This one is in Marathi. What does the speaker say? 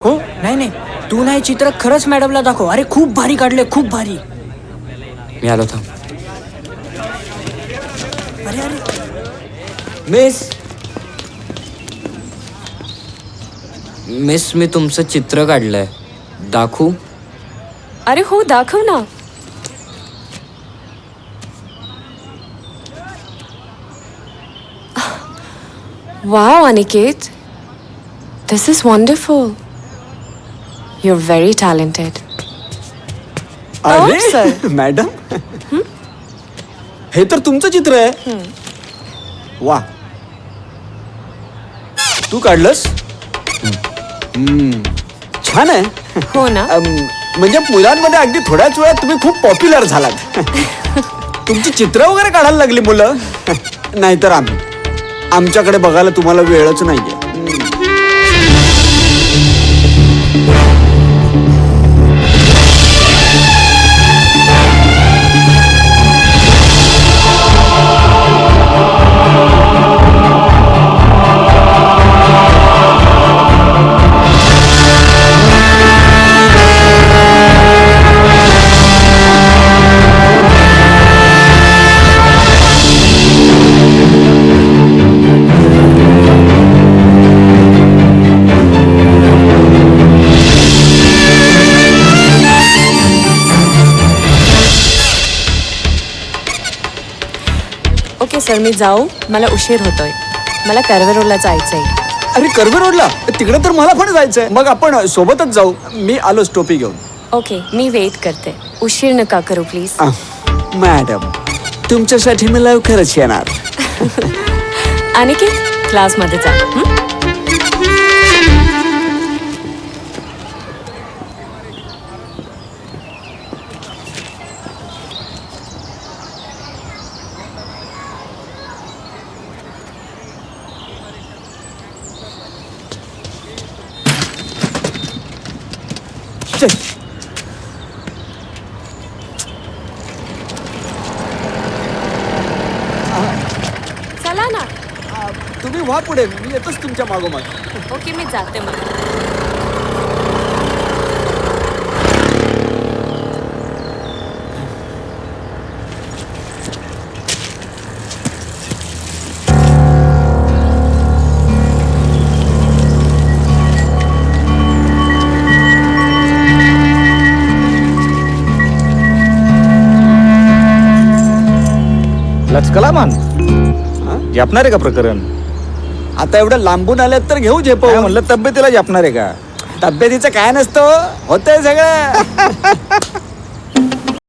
हो नाही नाही, तू नाही, चित्र खरंच मॅडमला दाखव. अरे खूप भारी काढले, खूप भारी. मी आलो थांब. अरे अरे मिस मिस मी तुमचं चित्र काढलंय, दाखवू? अरे हो, दाखव ना. Wow, Aniket. This is wonderful. You're very talented. अरे मॅडम, हे तर तुमचं चित्र आहे. वा, तू काढलंस? छान आहे. हो ना? म्हणजे मुलांमध्ये अगदी थोड्याच वेळात तुम्ही खूप पॉप्युलर झालात. तुमची चित्र वगैरे काढायला लागली मुलं. नाहीतर आमच्याकडे बघायला तुम्हाला वेळच नाहीये. ओके सर, मी जाऊ? मला उशीर होतोय. मला कर्वेरोडला जायचंय. अरे कर्वे रोडला? तिकडे तर मला पण जायचंय. मग आपण सोबतच जाऊ. मी आलोच टोपी घेऊन. ओके, मी वेट करते. उशीर नका करू प्लीज. मॅडम, तुमच्यासाठी मी लवकरच येणार. अनिकेत, क्लासमध्ये जा. चला ना. तुम्ही व्हा पुढे, मी येतोच तुमच्या मागोमाग. ओके, मी जाते मग. लचकला मान झेपणार आहे का प्रकरण? आता एवढं लांबून आल्यात तर घेऊ काय झेपव. म्हणलं, तब्येतीला झेपणार आहे का? तब्येतीचं काय नसतं, होतंय सगळं.